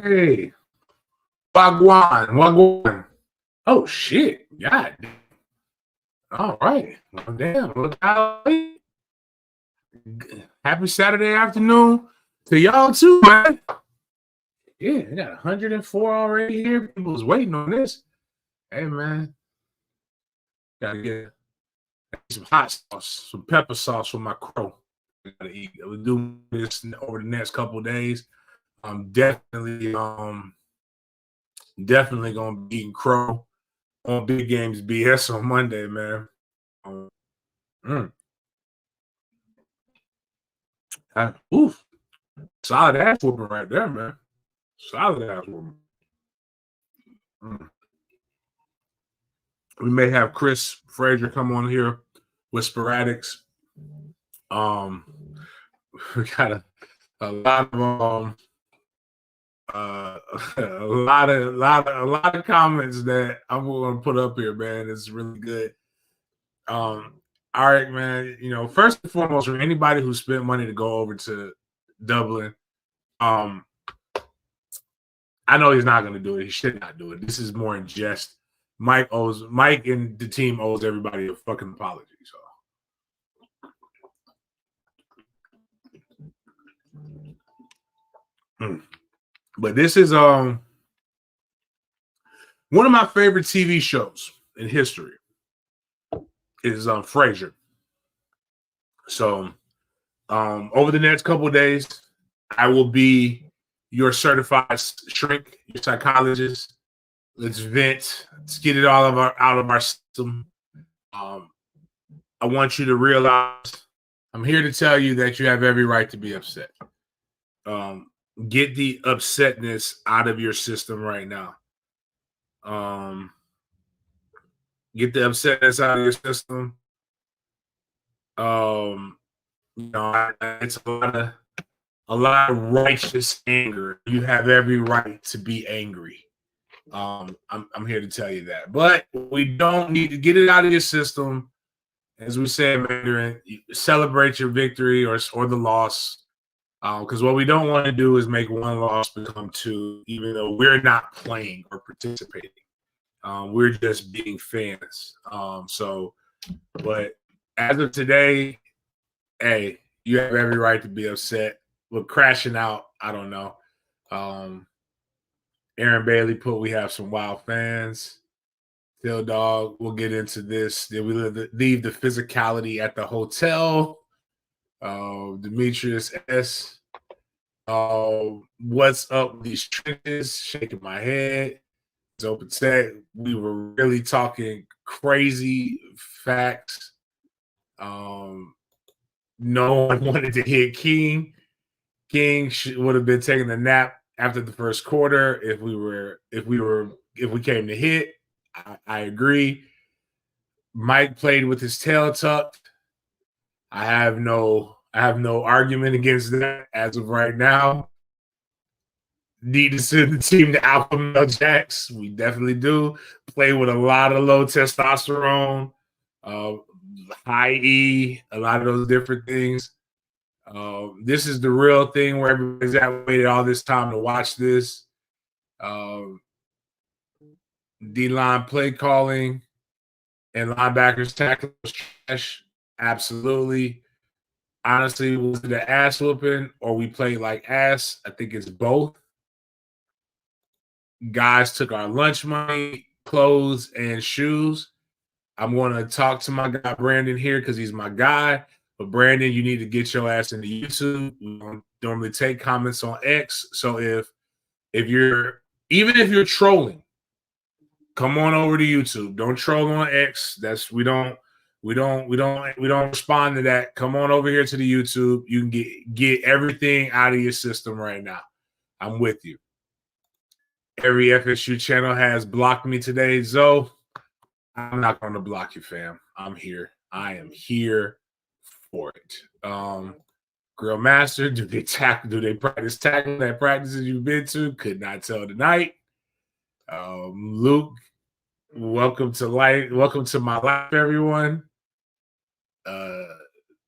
Hey, Wagwan. Oh shit. God. All right. Well, damn. Look out. Happy Saturday afternoon to y'all too, man. Yeah, I got 104 already here. People was waiting on this. Hey man, gotta get some hot sauce, some pepper sauce for my crow. I gotta eat. We'll do this over the next couple days. I'm definitely gonna be eating crow on Big Games BS on Monday, man. Um, mm, oof, solid ass whooping right there, man. Solid ass whooping. Mm. We may have Chris Frasier come on here with sporadics. Um, we got a lot of uh a lot of comments that I'm gonna put up here, man. It's really good. All right, man. You know, first and foremost, for anybody who spent money to go over to Dublin, um, I know he's not gonna do it. He should not do it. This is more in jest. Mike and the team owes everybody a fucking apology. So but this is one of my favorite TV shows in history is Frasier. So over the next couple of days, I will be your certified shrink, your psychologist. Let's vent. Let's get it all out of our system. I want you to realize I'm here to tell you that you have every right to be upset. Get the upsetness out of your system right now. Get the upsetness out of your system. You know, it's a lot of righteous anger. You have every right to be angry. I'm here to tell you that. But we don't need to get it out of your system. As we say in Mandarin, celebrate your victory or the loss. Because what we don't want to do is make one loss become two, even though we're not playing or participating. We're just being fans. But as of today, hey, you have every right to be upset. We're crashing out. I don't know. Aaron Bailey put we have some wild fans. Still, dog, we'll get into this. Did we leave the physicality at the hotel? Demetrius S. What's up with these trenches? Shaking my head. Open set. We were really talking crazy facts. No one wanted to hit King. King would have been taking a nap after the first quarter if we came to hit. I agree. Mike played with his tail tucked. I have no argument against that as of right now. Need to send the team to alpha male jacks. We definitely do. Play with a lot of low testosterone, high E, a lot of those different things. This is the real thing where everybody's waited all this time to watch this. D-line play calling and linebackers tackling was trash. Absolutely. Honestly, was it an ass whooping or we played like ass? I think it's both. Guys took our lunch money, clothes, and shoes. I'm going to talk to my guy Brandon here because he's my guy. But Brandon, you need to get your ass into YouTube. We don't normally take comments on X. So if you're trolling, come on over to YouTube. Don't troll on X. We don't respond to that. Come on over here to the YouTube. You can get everything out of your system right now. I'm with you. Every FSU channel has blocked me today. Zoe, I'm not going to block you, fam. I'm here. I am here for it. Grill Master, do they practice tackling at practices you've been to? Could not tell tonight. Luke, welcome to life. Welcome to my life, everyone.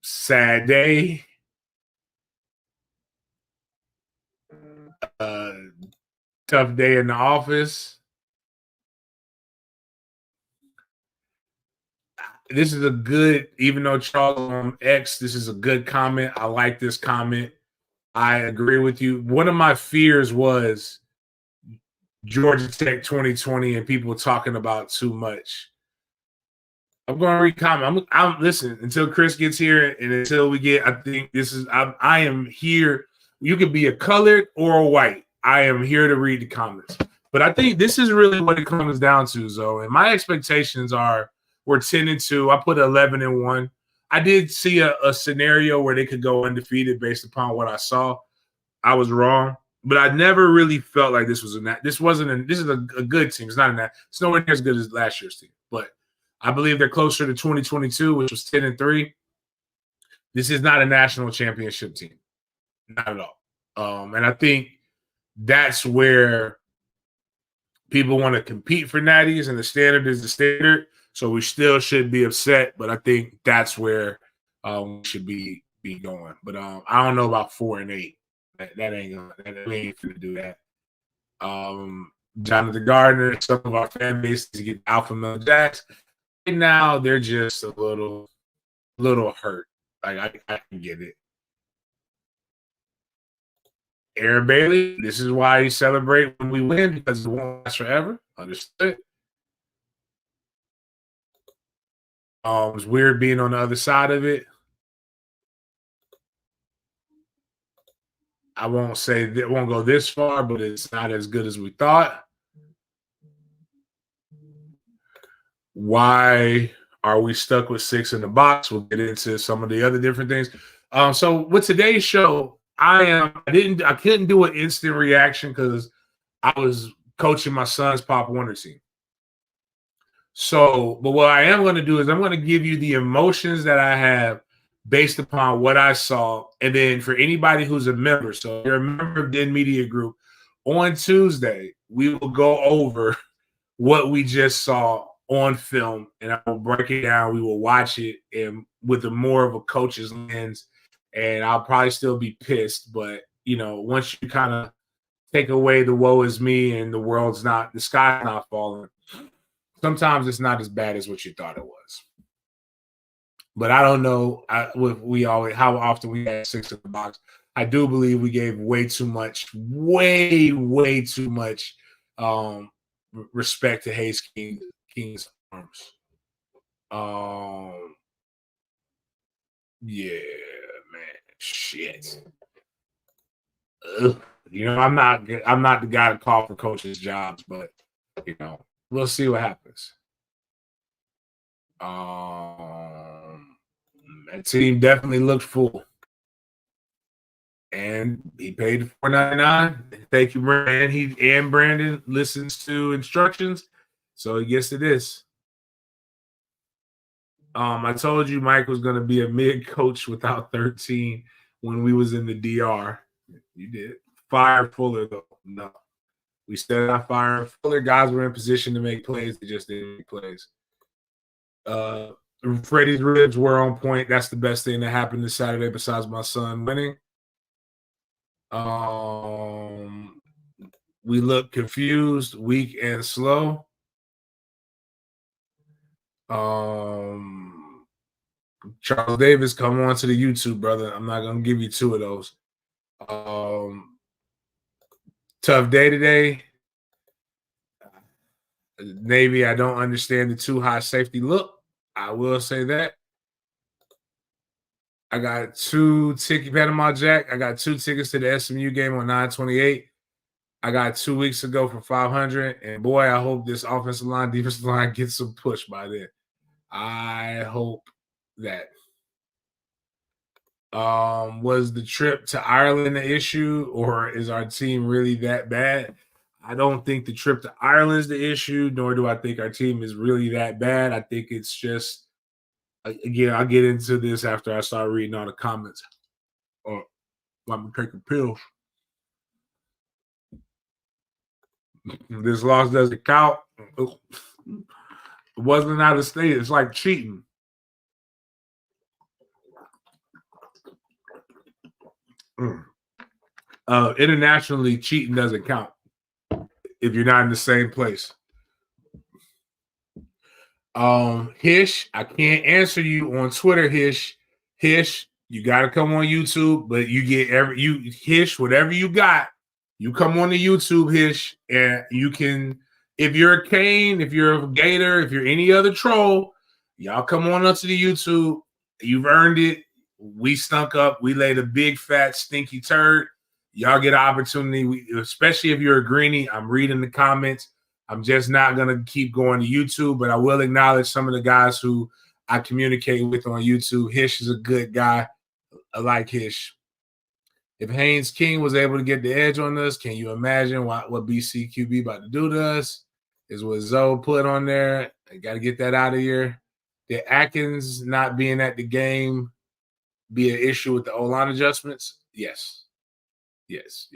Sad day. Tough day in the office. This is a good, even though Charles on X, this is a good comment. I like this comment. I agree with you. One of my fears was Georgia Tech 2020 and people talking about too much. I'm going to read comment. I'm listen until Chris gets here and until we get. I think this is. I am here. You could be a colored or a white. I am here to read the comments. But I think this is really what it comes down to, Zoe. And my expectations are we're 10-2. I put 11-1. I did see a scenario where they could go undefeated based upon what I saw. I was wrong, but I never really felt like this was this wasn't. This is a good team. It's not that. It's nowhere near as good as last year's team, but I believe they're closer to 2022, which was 10-3. This is not a national championship team, not at all. And I think that's where people want to compete for natties, and the standard is the standard. So we still should be upset, but I think that's where we should be going. But I don't know about 4-8. That ain't gonna do that. Jonathan Gardner, some of our fan base to get Alpha Male Jacks. Right now, they're just a little hurt. Like I can get it. Aaron Bailey, this is why you celebrate when we win because it won't last forever. Understood. It's weird being on the other side of it. I won't say that it won't go this far, but it's not as good as we thought. Why are we stuck with 6 in the box? We'll get into some of the other different things. So with today's show, I couldn't do an instant reaction because I was coaching my son's Pop Warner team. So, but what I am going to do is I'm going to give you the emotions that I have based upon what I saw. And then for anybody who's a member, so if you're a member of Den Media Group, on Tuesday, we will go over what we just saw on film and I will break it down. We will watch it and with a more of a coach's lens. And I'll probably still be pissed, but once you kind of take away the woe is me and the sky's not falling, sometimes it's not as bad as what you thought it was. But I don't know how often we had 6 in the box. I do believe we gave way too much respect to Hayes King's arms. Yeah, man, shit. Ugh. I'm not the guy to call for coaches' jobs, but we'll see what happens. That team definitely looked full. And he paid $4.99. Thank you, Brandon. And Brandon listens to instructions, so he gets to this. I told you Mike was going to be a mid coach without 13 when we was in the DR. You did. Fire Fuller, though. No. We still not firing Fuller. Guys were in position to make plays. They just didn't make plays. Freddie's ribs were on point. That's the best thing that happened this Saturday besides my son winning. We look confused, weak, and slow. Charles Davis, come on to the YouTube, brother. I'm not gonna give you 2 of those. Tough day today. Navy, I don't understand the too high safety look. I will say that. I got 2 tickets, Panama Jack. I got 2 tickets to the SMU game on 9/28. I got 2 weeks ago for 500. And boy, I hope this offensive line, defensive line gets some push by then. I hope that. Was the trip to Ireland an issue, or is our team really that bad? I don't think the trip to Ireland is the issue, nor do I think our team is really that bad. I think it's just, again, I'll get into this after I start reading all the comments. Or I'm taking pills. This loss doesn't count. It wasn't out of state. It's like cheating. Internationally, cheating doesn't count. if you're not in the same place. Hish, I can't answer you on Twitter, Hish. Hish, you gotta come on YouTube, but you get Hish, whatever you got, you come on the YouTube, Hish, and you can, if you're a Kane, if you're a Gator, if you're any other troll, y'all come on up to the YouTube. You've earned it. We stunk up, we laid a big fat stinky turd. Y'all get an opportunity, especially if you're a greenie. I'm reading the comments. I'm just not going to keep going to YouTube, but I will acknowledge some of the guys who I communicate with on YouTube. Hish is a good guy. I like Hish. If Haynes King was able to get the edge on us, can you imagine what BCQB about to do to us? Is what Zoe put on there. I got to get that out of here. Did Atkins not being at the game be an issue with the O-line adjustments? Yes. Yes.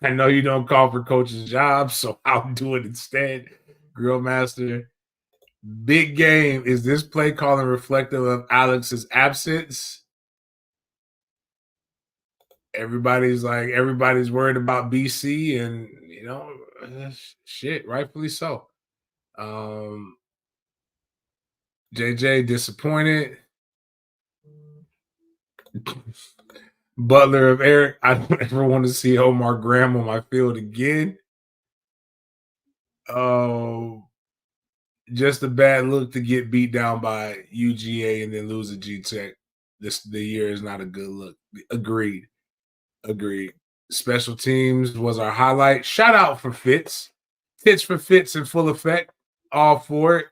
I know you don't call for coach's jobs, so I'll do it instead. Grill Master. Big game. Is this play calling reflective of Alex's absence? Everybody's worried about BC, and shit, rightfully so. JJ disappointed. Butler of Eric, I don't ever want to see Omar Graham on my field again. Oh, just a bad look to get beat down by UGA and then lose a G Tech. The year is not a good look. Agreed. Special teams was our highlight. Shout out for Fitz. Fitz for Fitz in full effect. All for it.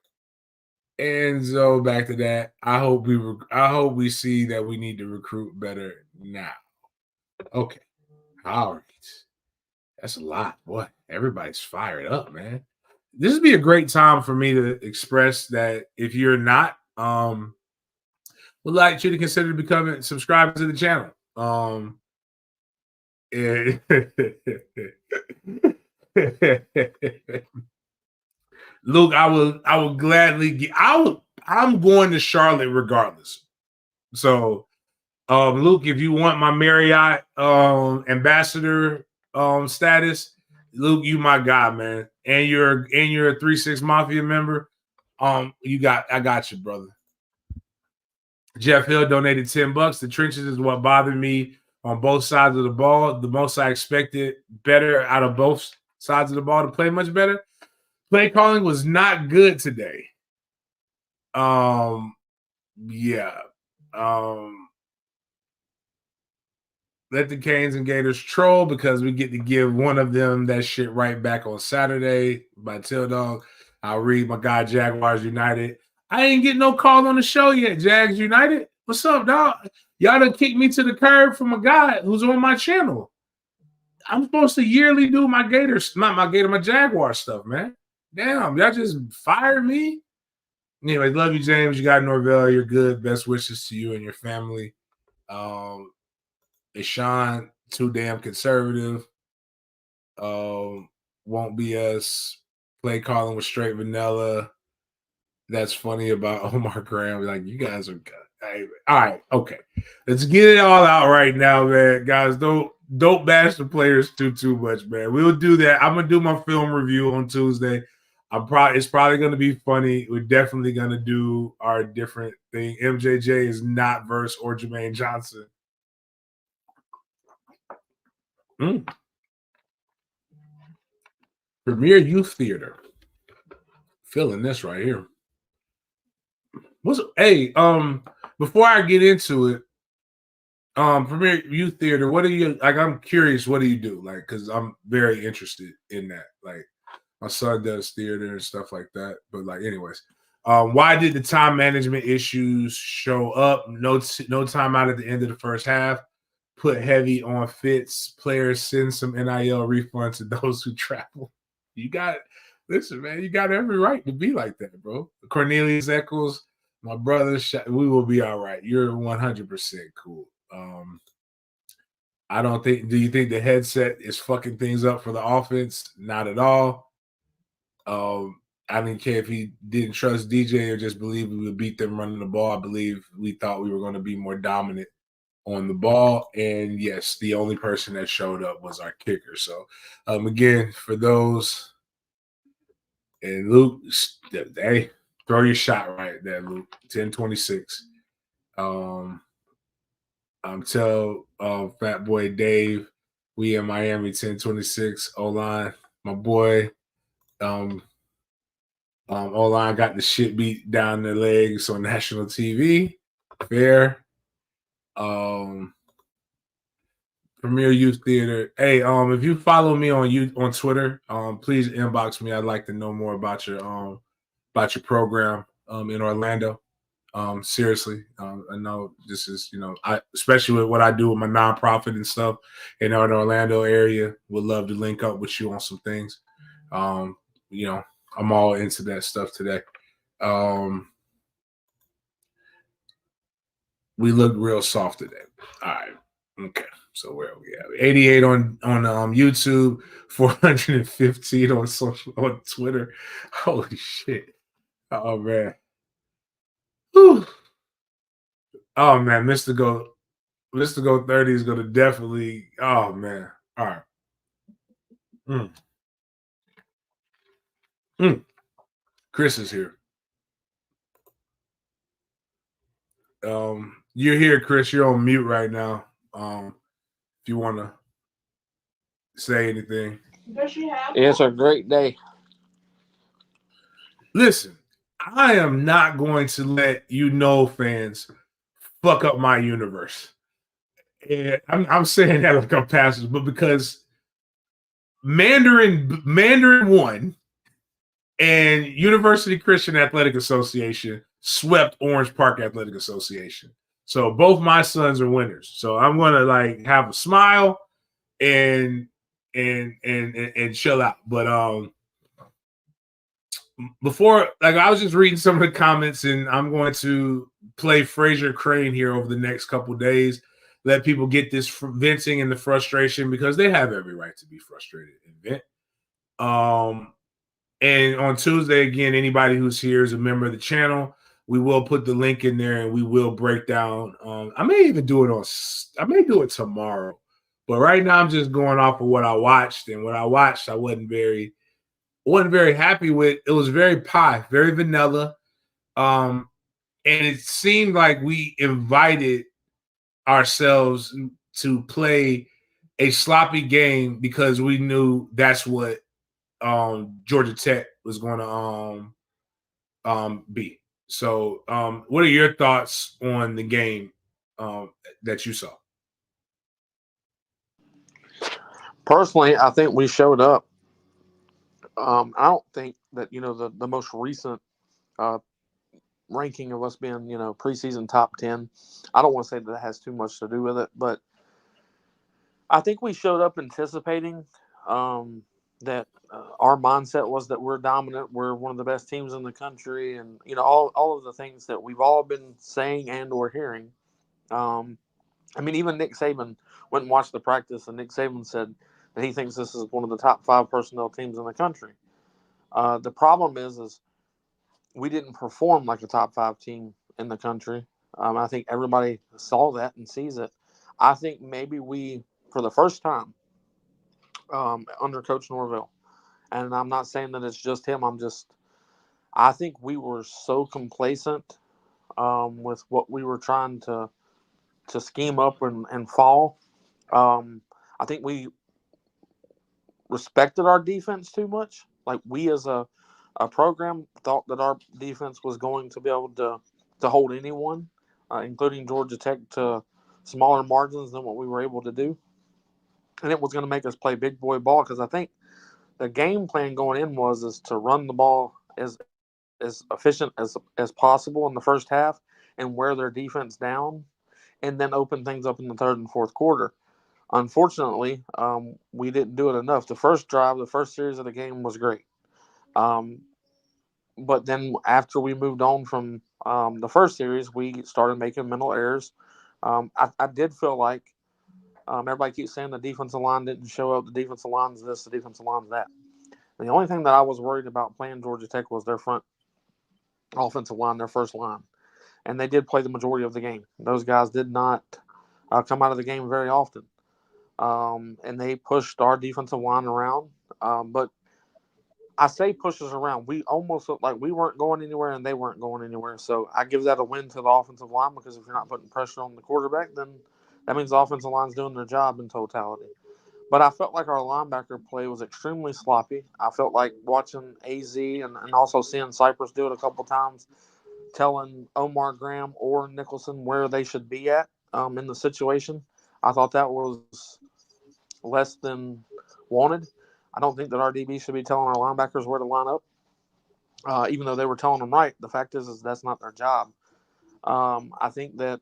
And so back to that. I hope we see that we need to recruit better now. Okay. All right. That's a lot. Boy, everybody's fired up, man. This would be a great time for me to express that if you're not, would like you to consider becoming subscribers to the channel. Luke, I will gladly I'm going to Charlotte regardless. So Luke, if you want my Marriott ambassador status, Luke, you my guy, man. And you're a 3-6 Mafia member. I got you, brother. Jeff Hill donated $10. The trenches is what bothered me on both sides of the ball. The most I expected better out of both sides of the ball to play much better. Play calling was not good today. Yeah. Let the Canes and Gators troll because we get to give one of them that shit right back on Saturday by Till Dog. I'll read my guy Jaguars United. I ain't getting no call on the show yet, Jags United. What's up, dog? Y'all done kicked me to the curb from a guy who's on my channel. I'm supposed to yearly do my Jaguar stuff, man. Damn, y'all just fired me. Anyway, love you, James. You got Norvell. You're good. Best wishes to you and your family. Ishan, too damn conservative. Won't be us. Play calling with straight vanilla. That's funny about Omar Graham. Like, you guys are good. All right, okay. Let's get it all out right now, man. Guys, don't bash the players too much, man. We'll do that. I'm gonna do my film review on Tuesday. It's probably gonna be funny. We're definitely gonna do our different thing. MJJ is not verse or Jermaine Johnson. Premier Youth Theater. Feeling this right here. Before I get into it, Premier Youth Theater, what do you like? I'm curious, what do you do? Like, because I'm very interested in that. Like, my son does theater and stuff like that. But like, anyways, why did the time management issues show up? No time out at the end of the first half. Put heavy on Fitz. Players send some NIL refunds to those who travel. Listen, man, you got every right to be like that, bro. Cornelius Eccles, my brother, we will be all right. You're 100% cool. Do you think the headset is fucking things up for the offense? Not at all. I didn't care if he didn't trust DJ or just believe we would beat them running the ball. I believe we thought we were going to be more dominant on the ball. And yes, the only person that showed up was our kicker. So again, for those, and Luke, hey, throw your shot right there, Luke. 1026. Tell Fat Boy Dave, we in Miami 1026. O-line, my boy. O-line got the shit beat down their legs on national TV. Fair. Premier Youth Theater. Hey, if you follow me on Twitter, please inbox me. I'd like to know more about your program in Orlando. Seriously, I know this is, especially with what I do with my nonprofit and stuff in our Orlando area, would love to link up with you on some things. I'm all into that stuff today. We look real soft today. All right. Okay. So where are we at? 88 on YouTube, 415 on Twitter. Holy shit. Oh man. Whew. Oh man, Mr. Go 30 is gonna definitely. Oh man. All right. Chris is here. You're here, Chris. You're on mute right now. If you want to say anything. It's a great day. Listen, I am not going to let fans fuck up my universe. And I'm saying that like a pastor, but because Mandarin 1 and University Christian Athletic Association swept Orange Park Athletic Association. So both my sons are winners. So I'm gonna have a smile and chill out. But before, I was just reading some of the comments, and I'm going to play Frasier Crane here over the next couple days. Let people get this venting and the frustration, because they have every right to be frustrated and vent. And on Tuesday, again, anybody who's here is a member of the channel. We will put the link in there, and we will break down. I may even do it I may do it tomorrow. But right now, I'm just going off of what I watched, and what I watched, I wasn't very happy with. It was very pie, very vanilla. And it seemed like we invited ourselves to play a sloppy game because we knew that's what Georgia Tech was going to be. So what are your thoughts on the game that you saw? Personally, I think we showed up. I don't think that the most recent ranking of us being preseason top 10. I don't want to say that has too much to do with it, but I think we showed up anticipating that our mindset was that we're dominant, we're one of the best teams in the country, and all of the things that we've all been saying and or hearing. Even Nick Saban went and watched the practice, and Nick Saban said that he thinks this is one of the top 5 personnel teams in the country. The problem is we didn't perform like a top 5 team in the country. I think everybody saw that and sees it. I think maybe we, for the first time, under Coach Norvell, and I'm not saying that it's just him. I think we were so complacent with what we were trying to scheme up and fall. I think we respected our defense too much. Like, we as a program thought that our defense was going to be able to hold anyone, including Georgia Tech, to smaller margins than what we were able to do. And it was going to make us play big boy ball, because I think the game plan going in is to run the ball as efficient as possible in the first half and wear their defense down, and then open things up in the third and fourth quarter. Unfortunately, we didn't do it enough. The first drive, the first series of the game was great. But then after we moved on from the first series, we started making mental errors. I did feel like everybody keeps saying the defensive line didn't show up, the defensive line's this, the defensive line's that. And the only thing that I was worried about playing Georgia Tech was their front offensive line, their first line. And they did play the majority of the game. Those guys did not come out of the game very often. And they pushed our defensive line around. But I say pushes around. We almost looked like we weren't going anywhere and they weren't going anywhere. So I give that a win to the offensive line, because if you're not putting pressure on the quarterback, then that means the offensive line's doing their job in totality. But I felt like our linebacker play was extremely sloppy. I felt like watching AZ and also seeing Cypress do it a couple times, telling Omar Graham or Nicholson where they should be at in the situation. I thought that was less than wanted. I don't think that our DB should be telling our linebackers where to line up, even though they were telling them right. The fact is that's not their job. I think that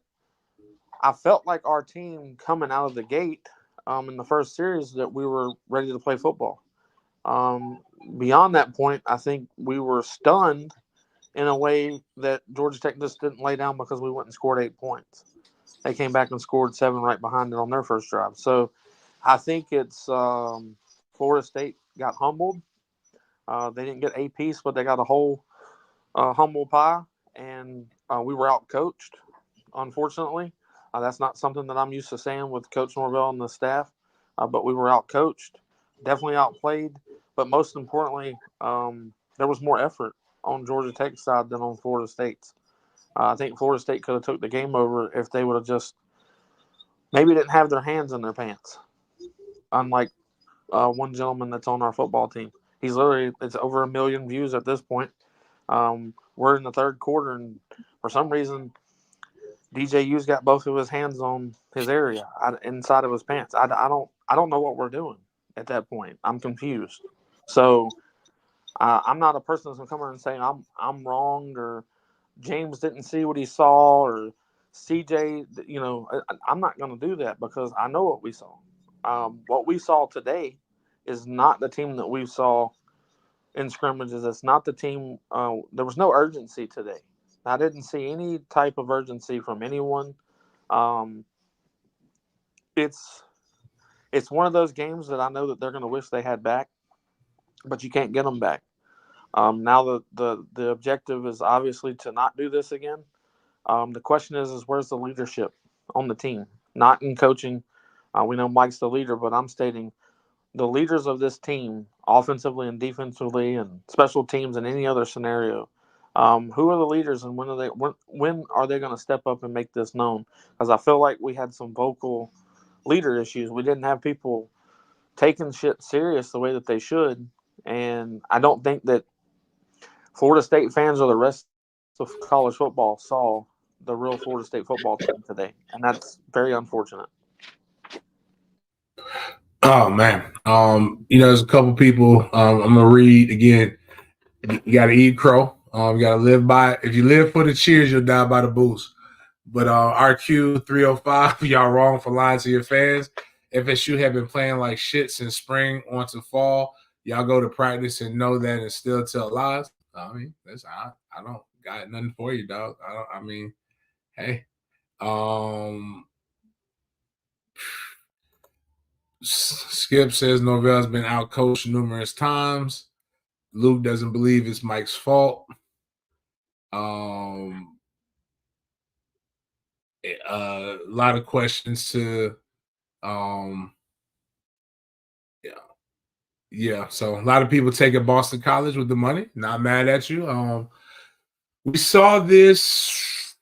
I felt like our team coming out of the gate in the first series that we were ready to play football. Um, Beyond that point, I think we were stunned in a way that Georgia Tech just didn't lay down, because we went and scored 8 points. They came back and scored 7 right behind it on their first drive. So I think it's Florida State got humbled. They didn't get a piece, but they got a whole humble pie, and we were out coached, unfortunately. That's not something that I'm used to saying with Coach Norvell and the staff, but we were out coached, definitely outplayed. But most importantly, there was more effort on Georgia Tech's side than on Florida State's. I think Florida State could have took the game over if they would have just maybe didn't have their hands in their pants. Unlike one gentleman that's on our football team, it's over 1 million views at this point. We're in the third quarter, and for some reason, DJU's got both of his hands on his area, inside of his pants. I don't know what we're doing at that point. I'm confused. So I'm not a person that's gonna come here and say I'm wrong, or James didn't see what he saw, or CJ. I'm not gonna do that, because I know what we saw. What we saw today is not the team that we saw in scrimmages. It's not the team. There was no urgency today. I didn't see any type of urgency from anyone. Um, it's it's one of those games that I know that they're going to wish they had back, but you can't get them back. Now the objective is obviously to not do this again. The question is where's the leadership on the team? Not in coaching. We know Mike's the leader, but I'm stating the leaders of this team, offensively and defensively, and special teams, and any other scenario. Who are the leaders, and when are they going to step up and make this known? Because I feel like we had some vocal leader issues. We didn't have people taking shit serious the way that they should, and I don't think that Florida State fans or the rest of college football saw the real Florida State football team today, and that's very unfortunate. Oh man, there's a couple people. I'm gonna read again. You got to eat crow. You got to live by it. If you live for the cheers, you'll die by the booze. But RQ 305, y'all wrong for lying to your fans. FSU have been playing like shit since spring on to fall. Y'all go to practice and know that and still tell lies. I mean, I don't got nothing for you, dog. I mean, hey. Skip says Norvell's been out coached numerous times. Luke doesn't believe it's Mike's fault. A lot of questions to yeah. So a lot of people taking Boston College with the money. Not mad at you. We saw this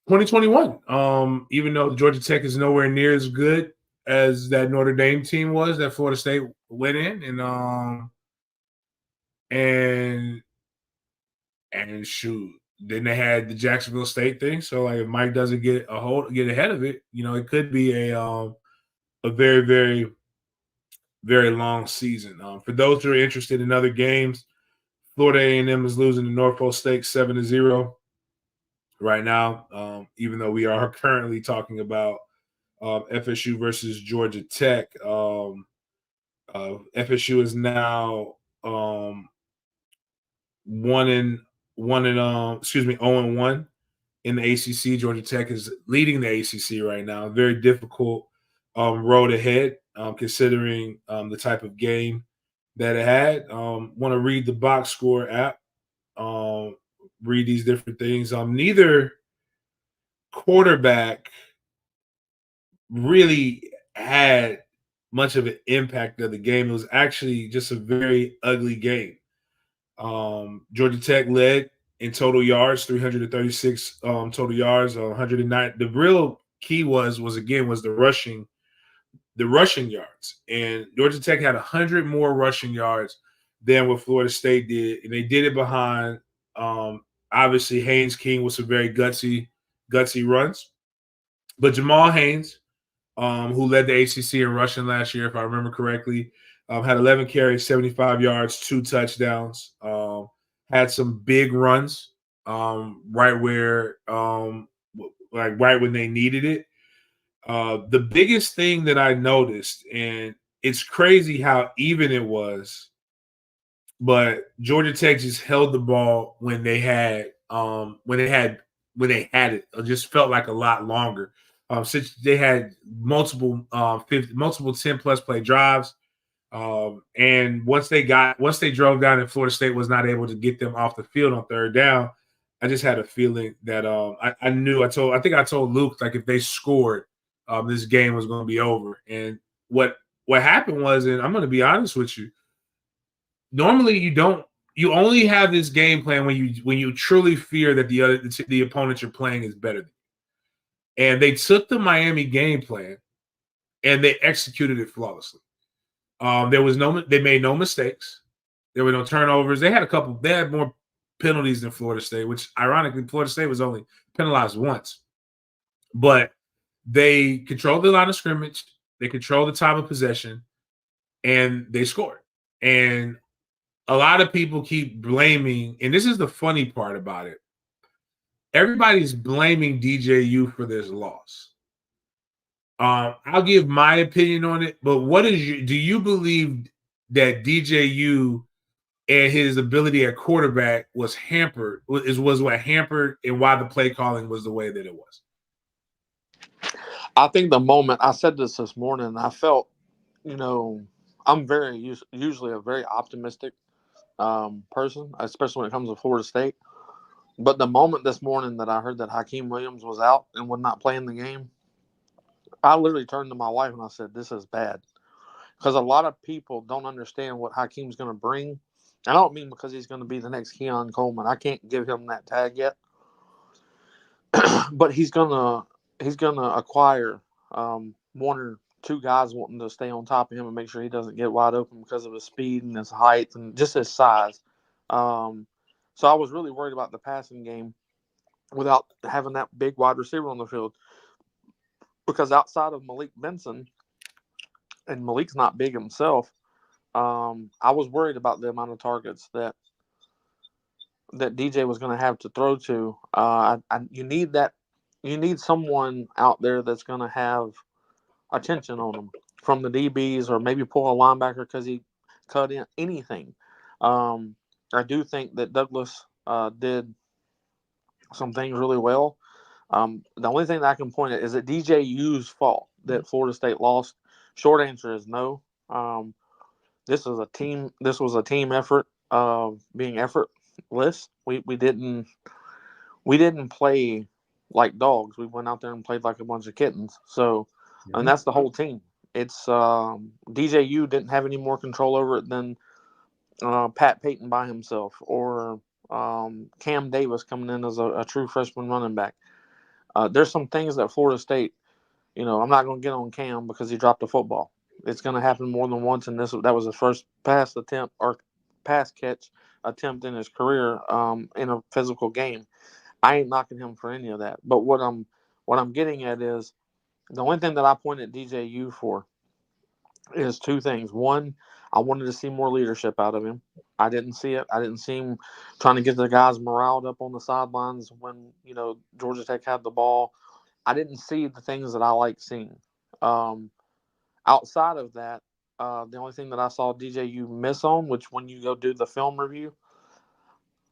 2021. Even though Georgia Tech is nowhere near as good as that Notre Dame team was that Florida State went in, and shoot, then they had the Jacksonville State thing. So like, if Mike doesn't get ahead of it, it could be a very, very, very long season. For those who are interested in other games, Florida A&M is losing to Norfolk State 7-0 right now. Even though we are currently talking about FSU versus Georgia Tech, FSU is now 0-1 in the ACC. Georgia Tech is leading the ACC right now. Very difficult road ahead, considering the type of game that it had. Want to read the box score app, read these different things. Neither quarterback really had much of an impact of the game. It was actually just a very ugly game. Georgia Tech led in total yards, 336 total yards, 109. The real key was again was the rushing yards, and Georgia Tech had 100 more rushing yards than what Florida State did, and they did it behind obviously Haynes King with some very gutsy runs, but Jamal Haynes, who led the ACC in rushing last year, if I remember correctly, had 11 carries, 75 yards, 2 touchdowns. Had some big runs right where, like right when they needed it. The biggest thing that I noticed, and it's crazy how even it was, but Georgia Tech just held the ball when they had it. It just felt like a lot longer. Since they had multiple 10 plus play drives. And once they drove down and Florida State was not able to get them off the field on third down, I just had a feeling that I think I told Luke, like, if they scored, this game was going to be over. And what happened was, and I'm going to be honest with you, normally you only have this game plan when you truly fear that the opponent you're playing is better than you. And they took the Miami game plan and they executed it flawlessly. They made no mistakes. There were no turnovers. They had more penalties than Florida State, which ironically Florida State was only penalized once. But they controlled the line of scrimmage, they controlled the time of possession, and they scored. And a lot of people keep blaming, and this is the funny part about it. Everybody's blaming DJU for this loss. I'll give my opinion on it, but do you believe that DJU and his ability at quarterback was what hampered and why the play calling was the way that it was? I think the moment I said this morning, I felt, I'm usually a very optimistic person, especially when it comes to Florida State. But the moment this morning that I heard that Hakeem Williams was out and would not play in the game, I literally turned to my wife and I said, "This is bad," because a lot of people don't understand what Hakeem's going to bring. I don't mean because he's going to be the next Keon Coleman. I can't give him that tag yet, but he's gonna acquire one or two guys wanting to stay on top of him and make sure he doesn't get wide open because of his speed and his height and just his size. So I was really worried about the passing game without having that big wide receiver on the field, because outside of Malik Benson, and Malik's not big himself, I was worried about the amount of targets that DJ was going to have to throw to. You need that. You need someone out there that's going to have attention on him from the DBs, or maybe pull a linebacker because he cut in anything. I do think that Douglas did some things really well. The only thing that I can point at is it DJU's fault that Florida State lost. Short answer is no. This was a team effort, being effortless. We didn't play like dogs. We went out there and played like a bunch of kittens. So, and that's the whole team. It's DJU didn't have any more control over it than Pat Payton by himself, or Cam Davis coming in as a true freshman running back. There's some things that Florida State, I'm not going to get on Cam because he dropped the football. It's going to happen more than once, and that was his first pass catch attempt in his career in a physical game. I ain't knocking him for any of that. But what I'm getting at is the only thing that I point at DJU for is two things. One, I wanted to see more leadership out of him. I didn't see it. I didn't see him trying to get the guys moraled up on the sidelines when, Georgia Tech had the ball. I didn't see the things that I like seeing. Outside of that, the only thing that I saw DJU miss on, which when you go do the film review,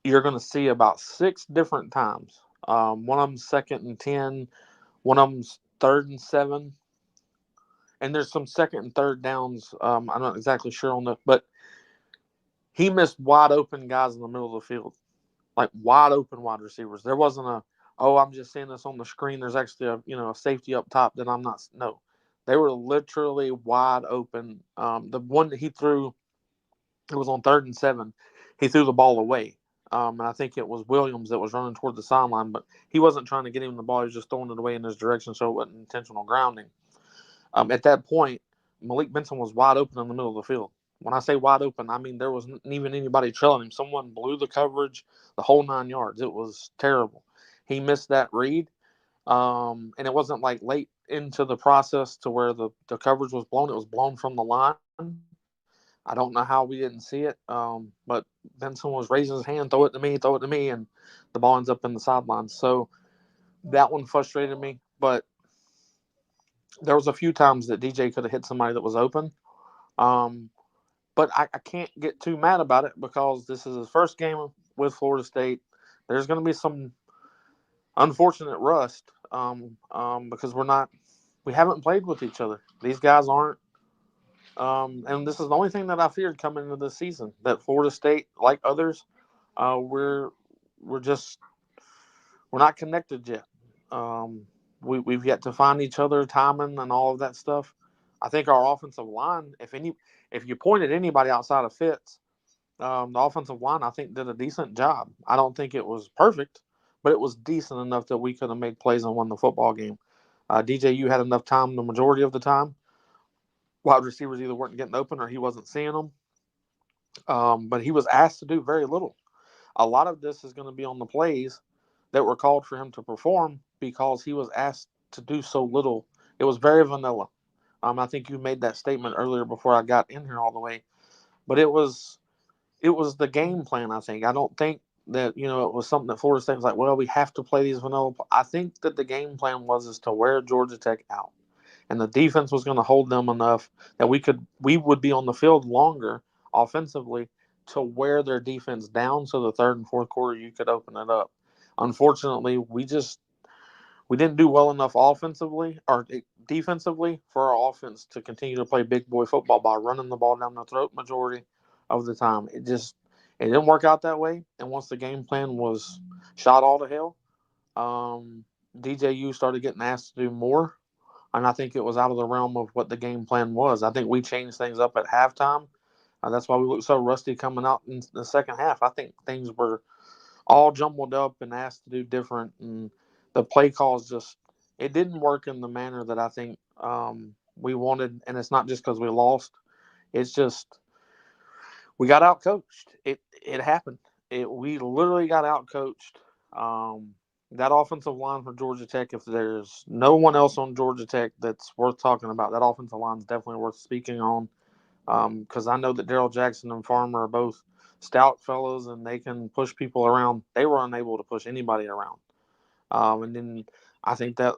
you're going to see about 6 different times. One of them 2nd and 10, one of them's 3rd and 7, and there's some 2nd and 3rd downs. I'm not exactly sure on that, but he missed wide open guys in the middle of the field, like wide open wide receivers. There wasn't I'm just seeing this on the screen. There's actually a safety up top that I'm not. No, They were literally wide open. The one that he threw, it was on 3rd and 7. He threw the ball away. And I think it was Williams that was running toward the sideline, but he wasn't trying to get him the ball. He was just throwing it away in his direction, so it wasn't intentional grounding. At that point, Malik Benson was wide open in the middle of the field. When I say wide open, I mean there wasn't even anybody trailing him. Someone blew the coverage the whole 9 yards. It was terrible. He missed that read, and it wasn't like late into the process to where the coverage was blown. It was blown from the line. I don't know how we didn't see it, but Benson was raising his hand, throw it to me, and the ball ends up in the sidelines. So that one frustrated me, but there was a few times that DJ could have hit somebody that was open. But I can't get too mad about it because this is his first game with Florida State. There's going to be some unfortunate rust because we haven't played with each other. These guys aren't. And this is the only thing that I feared coming into this season, that Florida State, like others, we're not connected yet. We've yet to find each other, timing and all of that stuff. I think our offensive line, if you point at anybody outside of Fitz, the offensive line I think did a decent job. I don't think it was perfect, but it was decent enough that we could have made plays and won the football game. DJU had enough time the majority of the time. Wide receivers either weren't getting open or he wasn't seeing them. But he was asked to do very little. A lot of this is going to be on the plays that were called for him to perform because he was asked to do so little. It was very vanilla. I think you made that statement earlier before I got in here all the way. But it was the game plan, I think. I don't think that, it was something that Florida State was like, well, we have to play these vanilla. I think that the game plan was to wear Georgia Tech out. And the defense was going to hold them enough that we would be on the field longer offensively to wear their defense down so the third and fourth quarter you could open it up. Unfortunately, we didn't do well enough offensively or defensively for our offense to continue to play big boy football by running the ball down the throat majority of the time. It didn't work out that way. And once the game plan was shot all to hell, DJU started getting asked to do more. And I think it was out of the realm of what the game plan was. I think we changed things up at halftime. That's why we looked so rusty coming out in the second half. I think things were all jumbled up and asked to do different. And the play calls it didn't work in the manner that I think we wanted. And it's not just because we lost. It's just we got outcoached. It happened. We literally got outcoached. That offensive line for Georgia Tech, if there's no one else on Georgia Tech that's worth talking about, that offensive line is definitely worth speaking on because I know that Darrell Jackson and Farmer are both stout fellows and they can push people around. They were unable to push anybody around. And then I think that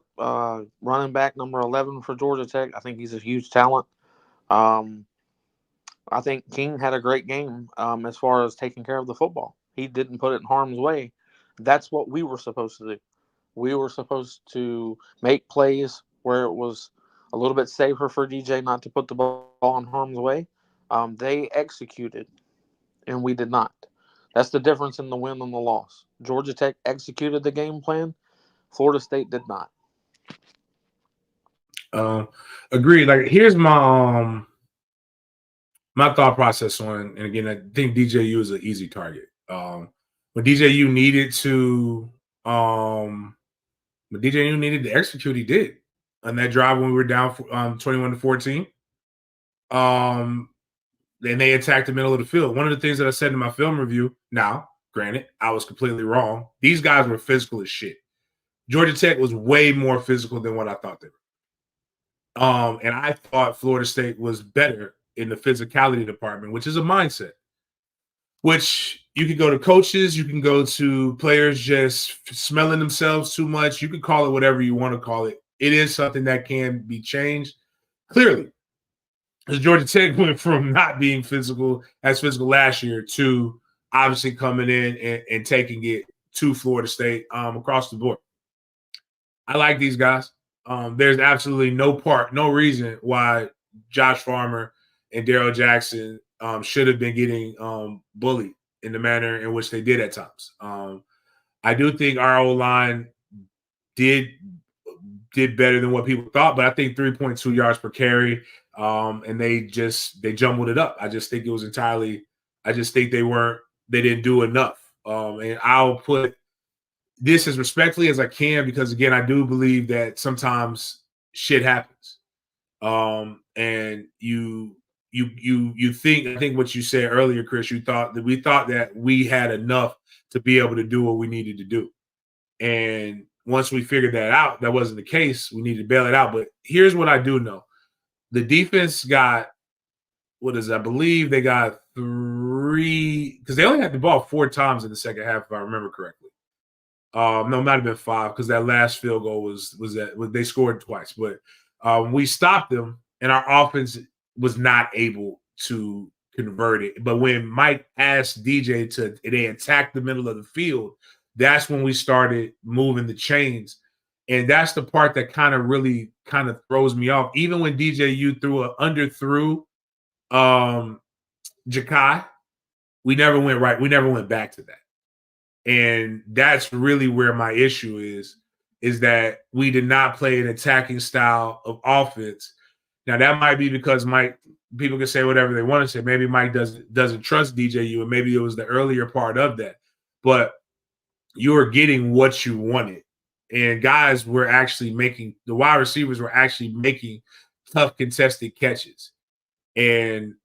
running back number 11 for Georgia Tech, I think he's a huge talent. I think King had a great game as far as taking care of the football. He didn't put it in harm's way. That's what we were supposed to do. We were supposed to make plays where it was a little bit safer for DJ not to put the ball in harm's way. They executed, and we did not. That's the difference in the win and the loss. Georgia Tech executed the game plan. Florida State did not. Agreed. Like, here's my thought process on, and again, I think DJU is an easy target. When DJU needed to execute, he did. On that drive when we were down 21-14. Then they attacked the middle of the field. One of the things that I said in my film review, now, granted, I was completely wrong. These guys were physical as shit. Georgia Tech was way more physical than what I thought they were. And I thought Florida State was better in the physicality department, which is a mindset. Which you can go to coaches, you can go to players just smelling themselves too much. You can call it whatever you want to call it. It is something that can be changed. Clearly, because Georgia Tech went from not being physical last year to obviously coming in and taking it to Florida State across the board. I like these guys. There's absolutely no reason why Josh Farmer and Darrell Jackson should have been getting bullied in the manner in which they did at times. I do think our O-line did did better than what people thought, but I think 3.2 yards per carry, and they jumbled it up. I just think it was entirely. I just think they didn't do enough. And I'll put this as respectfully as I can because again, I do believe that sometimes shit happens. And you think I think what you said earlier, Chris, we thought that we had enough to be able to do what we needed to do. And once we figured that out, that wasn't the case. We needed to bail it out. But here's what I do know. The defense got I believe they got 3 because they only had the ball 4 times in the second half, if I remember correctly. No, it might have been 5 because that last field goal was they scored twice, but we stopped them and our offense was not able to convert it. But when Mike asked DJ they attack the middle of the field, that's when we started moving the chains. And that's the part that really throws me off. Even when DJU underthrew Ja'Kai, we never went right. We never went back to that. And that's really where my issue is that we did not play an attacking style of offense. Now that might be because Mike, people can say whatever they want to say. Maybe Mike doesn't trust DJU, and maybe it was the earlier part of that. But you were getting what you wanted. And guys were actually the wide receivers were actually making tough contested catches. And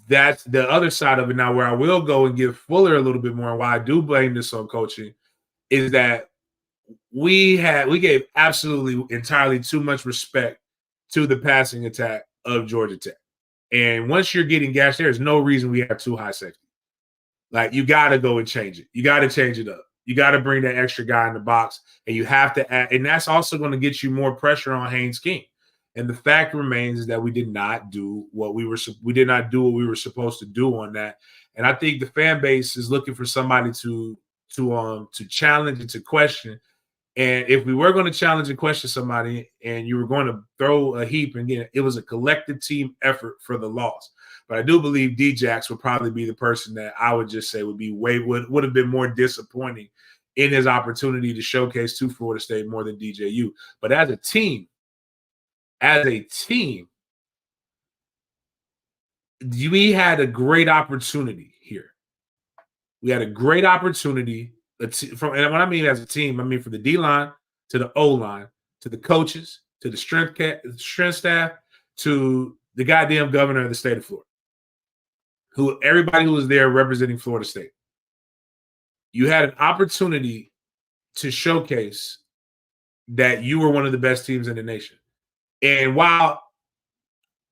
that's the other side of it now where I will go and give Fuller a little bit more. And why I do blame this on coaching is that we gave absolutely entirely too much respect to the passing attack of Georgia Tech. And once you're getting gashed, there's no reason we have 2 high safety. Like you got to go and change it. You got to change it up. You got to bring that extra guy in the box, and you have to add, and that's also going to get you more pressure on Haynes King. And the fact remains is that we did not do what we were supposed to do on that. And I think the fan base is looking for somebody to challenge and to question. And if we were going to challenge and question somebody, and you were going to throw a heap, and again, it was a collective team effort for the loss. But I do believe Djax would probably be the person that I would just say would have been more disappointing in his opportunity to showcase to Florida State more than DJU. But as a team, we had a great opportunity here. We had a great opportunity and when I mean as a team, I mean from the D-line to the O-line to the coaches to the strength staff to the goddamn governor of the state of Florida, everybody who was there representing Florida State. You had an opportunity to showcase that you were one of the best teams in the nation. And while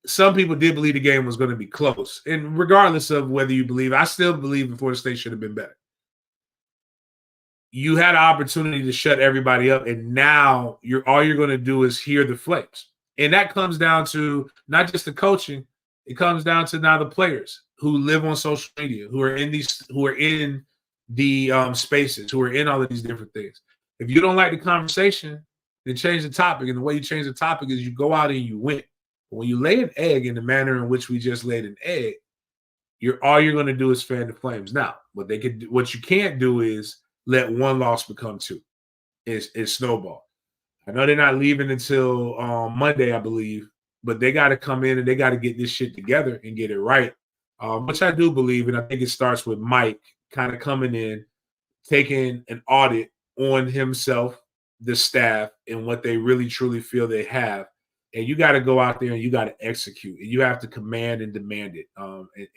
some people did believe the game was going to be close, and regardless of whether you believe, I still believe that Florida State should have been better. You had an opportunity to shut everybody up, and now all you're going to do is hear the flames. And that comes down to not just the coaching, it comes down to now the players who live on social media, who are in the spaces, who are in all of these different things. If you don't like the conversation, then change the topic. And the way you change the topic is you go out and you win. But when you lay an egg in the manner in which we just laid an egg, all you're going to do is fan the flames. Now, what you can't do is let one loss become 2. It's snowball. I know they're not leaving until Monday, I believe, but they got to come in and they got to get this shit together and get it right, which I do believe. And I think it starts with Mike kind of coming in, taking an audit on himself, the staff, and what they really truly feel they have. And you got to go out there and you got to execute. And you have to command and demand it.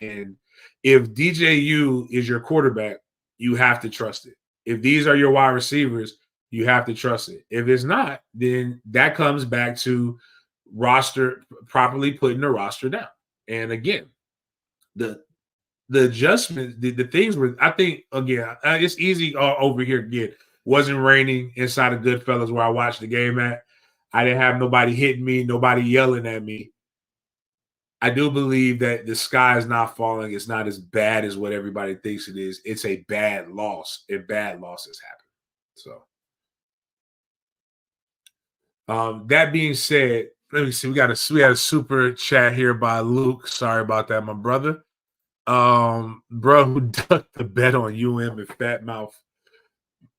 And if DJU is your quarterback, you have to trust it. If these are your wide receivers, you have to trust it. If it's not, then that comes back to properly putting the roster down. And again, the adjustments, the things were, I think, again, it's easy over here again. Wasn't raining inside of Goodfellas where I watched the game at. I didn't have nobody hitting me, nobody yelling at me. I do believe that the sky is not falling. It's not as bad as what everybody thinks it is. It's a bad loss, and bad losses happen. So, that being said, let me see. We had a super chat here by Luke. Sorry about that, my brother. Bro who ducked the bet on UM and Fat Mouth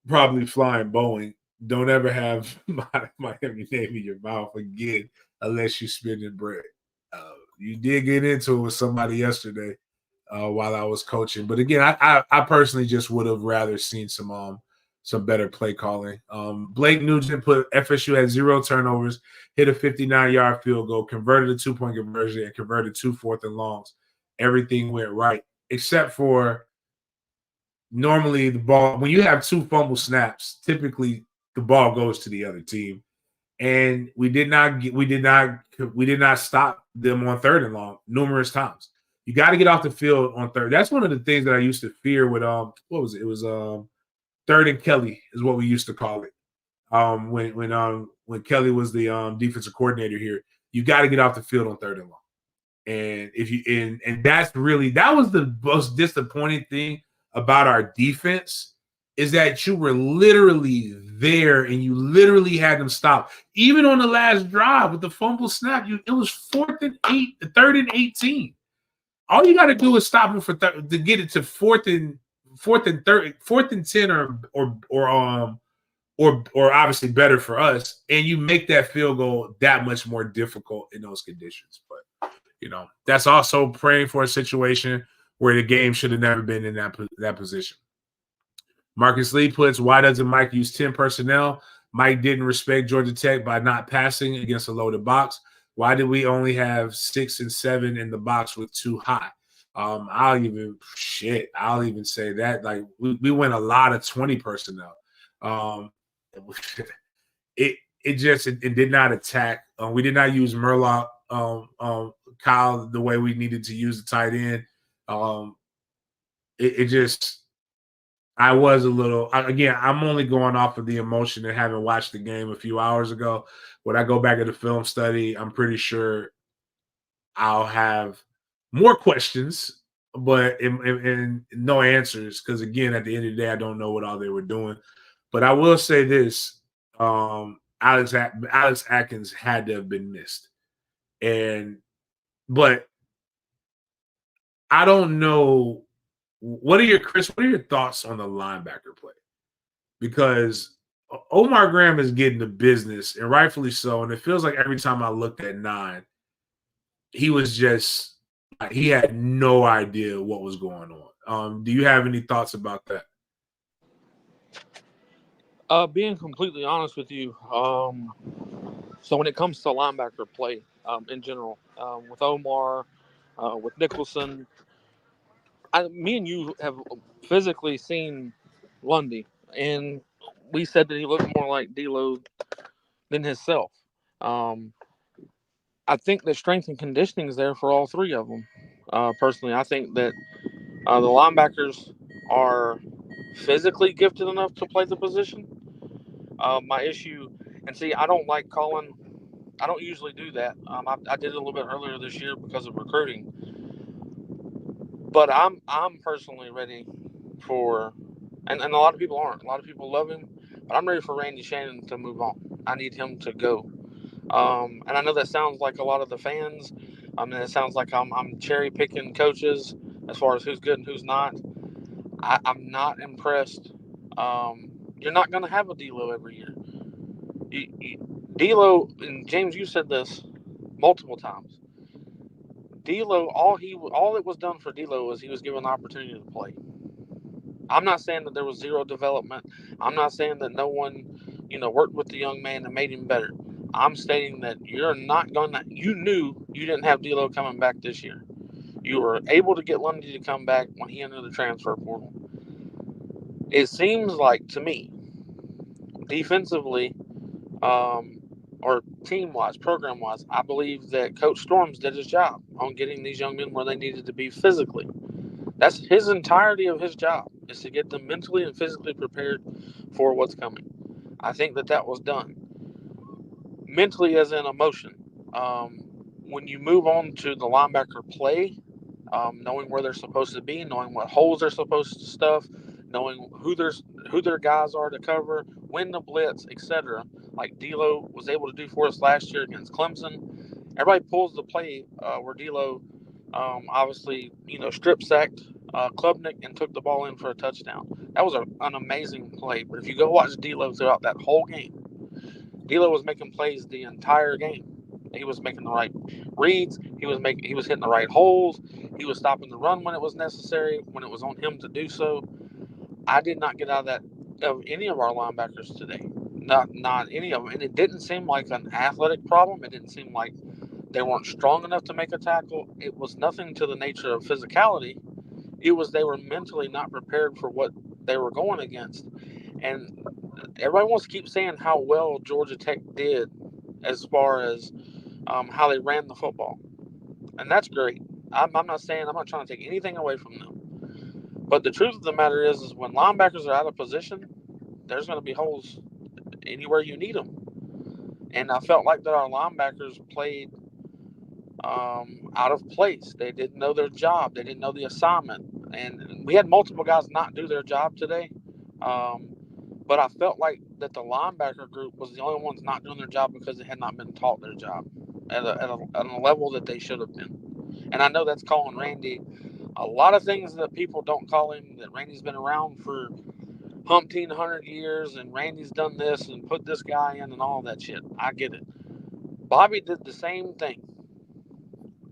probably flying Boeing. don't ever have Miami name in your mouth again unless you spending bread. You did get into it with somebody yesterday while I was coaching, but again, I personally just would have rather seen some better play calling. Blake Nugent put FSU had 0 turnovers, hit a 59-yard field goal, converted a 2-point conversion, and converted 2 4th and longs. Everything went right except for normally the ball, when you have 2 fumble snaps, typically the ball goes to the other team. And we did not stop them on 3rd and long numerous times. You got to get off the field on 3rd. That's one of the things that I used to fear with what was it? It was 3rd and Kelly is what we used to call it. When Kelly was the defensive coordinator here, you got to get off the field on 3rd and long. And if you and that was the most disappointing thing about our defense is that you were literally there and you literally had them stop. Even on the last drive with the fumble snap, it was 4th and 8, 3rd and 18. All you got to do is stop them to get it to 4th and 10 or obviously better for us, and you make that field goal that much more difficult in those conditions. But that's also praying for a situation where the game should have never been in that position. Marcus Lee puts, why doesn't Mike use 10 personnel? Mike didn't respect Georgia Tech by not passing against a loaded box. Why did we only have 6 and 7 in the box with 2 high? I'll even say that. Like we went a lot of 20 personnel. It did not attack. We did not use Murlock, Kyle the way we needed to use the tight end. I was a little, again, I'm only going off of the emotion and having watched the game a few hours ago. When I go back at the film study, I'm pretty sure I'll have more questions, but and no answers. Because again, at the end of the day, I don't know what all they were doing. But I will say this: Alex Atkins had to have been missed, but I don't know. What are your thoughts on the linebacker play? Because Omar Graham is getting the business, and rightfully so. And it feels like every time I looked at 9, he had no idea what was going on. Do you have any thoughts about that? Being completely honest with you, so when it comes to linebacker play in general, with Omar, with Nicholson, me and you have physically seen Lundy, and we said that he looked more like D'Lo than himself. I think that strength and conditioning is there for all 3 of them. Personally, I think that the linebackers are physically gifted enough to play the position. My issue, and see, I don't like calling. I don't usually do that. I did it a little bit earlier this year because of recruiting. But I'm personally ready for, and a lot of people aren't. A lot of people love him, but I'm ready for Randy Shannon to move on. I need him to go. And I know that sounds like a lot of the fans. And it sounds like I'm cherry picking coaches as far as who's good and who's not. I'm not impressed. You're not going to have a D'Lo every year. D'Lo, and James, you said this multiple times. D'Lo, all it was done for D'Lo was he was given the opportunity to play. I'm not saying that there was 0 development. I'm not saying that no one, worked with the young man and made him better. I'm stating that you're not going to. You knew you didn't have D'Lo coming back this year. You were able to get Lundy to come back when he entered the transfer portal. It seems like to me, defensively, or team-wise, program-wise, I believe that Coach Storms did his job on getting these young men where they needed to be physically. That's his entirety of his job, is to get them mentally and physically prepared for what's coming. I think that was done. Mentally as in emotion. When you move on to the linebacker play, knowing where they're supposed to be, knowing what holes they're supposed to stuff, knowing who their guys are to cover, when to blitz, etc. Like D'Lo was able to do for us last year against Clemson. Everybody pulls the play where D'Lo obviously strip sacked Klubnik and took the ball in for a touchdown. That was an amazing play. But if you go watch D'Lo throughout that whole game, D'Lo was making plays the entire game. He was making the right reads. He was hitting the right holes. He was stopping the run when it was necessary, when it was on him to do so. I did not get out of that of any of our linebackers today. Not any of them. And it didn't seem like an athletic problem. It didn't seem like they weren't strong enough to make a tackle. It was nothing to the nature of physicality. It was they were mentally not prepared for what they were going against. And everybody wants to keep saying how well Georgia Tech did as far as how they ran the football. And that's great. I'm not saying, I'm not trying to take anything away from them. But the truth of the matter is when linebackers are out of position, there's going to be holes anywhere you need them. And I felt like that our linebackers played out of place. They didn't know their job. They didn't know the assignment. And we had multiple guys not do their job today. But I felt like that the linebacker group was the only ones not doing their job because they had not been taught their job at a level that they should have been. And I know that's calling Randy a lot of things that people don't call him, that Randy's been around for umpteen 100 years and Randy's done this and put this guy in and all that shit. I get it. Bobby did the same thing.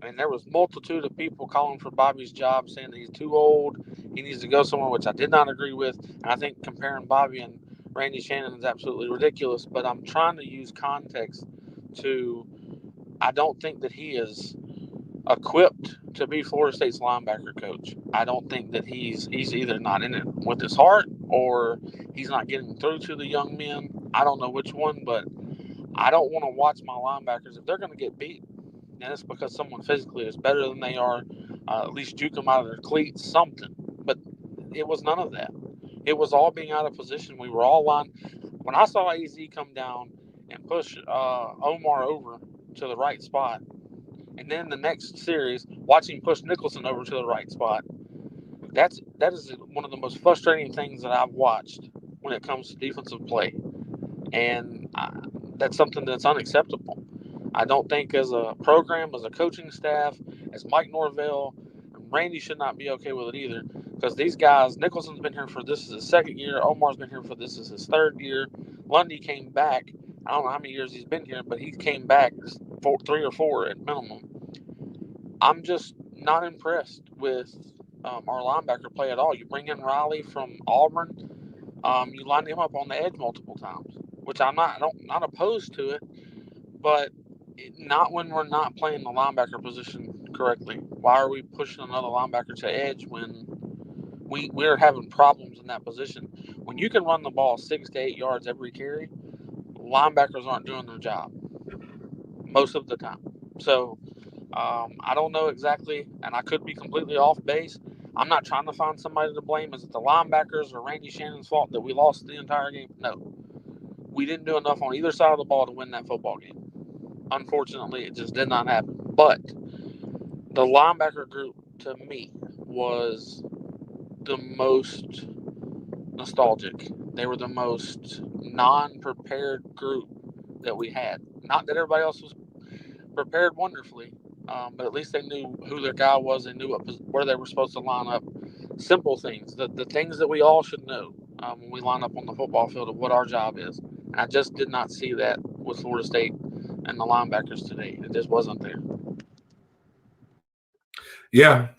And there was multitude of people calling for Bobby's job, saying that he's too old, he needs to go somewhere, which I did not agree with. And I think comparing Bobby and Randy Shannon is absolutely ridiculous. But I'm trying to use context to. I don't think that he is equipped to be Florida State's linebacker coach. I don't think that he's either not in it with his heart or he's not getting through to the young men. I don't know which one, but I don't want to watch my linebackers if they're going to get beat. And it's because someone physically is better than they are. At least juke them out of their cleats, something. But it was none of that. It was all being out of position. We were all lined. When I saw AZ come down and push Omar over to the right spot, and then the next series, watching push Nicholson over to the right spot, that is one of the most frustrating things that I've watched when it comes to defensive play. And that's something that's unacceptable. I don't think as a program, as a coaching staff, as Mike Norvell, Randy should not be okay with it either. Because these guys, Nicholson's been here for this is his second year. Omar's been here for this is his third year. Lundy came back. I don't know how many years he's been here, but he came back 3 or 4 at minimum. I'm just not impressed with our linebacker play at all. You bring in Riley from Auburn. You line him up on the edge multiple times, which I'm not opposed to it, but not when we're not playing the linebacker position correctly. Why are we pushing another linebacker to edge when we're having problems in that position? When you can run the ball 6 to 8 yards every carry, linebackers aren't doing their job most of the time. So I don't know exactly, and I could be completely off base. I'm not trying to find somebody to blame. Is it the linebackers or Randy Shannon's fault that we lost the entire game? No. We didn't do enough on either side of the ball to win that football game. Unfortunately, it just did not happen. But the linebacker group, to me, was the most nostalgic. They were the most non-prepared group that we had. Not that everybody else was prepared wonderfully, but at least they knew who their guy was. They knew where they were supposed to line up. Simple things, the things that we all should know when we line up on the football field of what our job is. And I just did not see that with Florida State and the linebackers today. It just wasn't there. Yeah.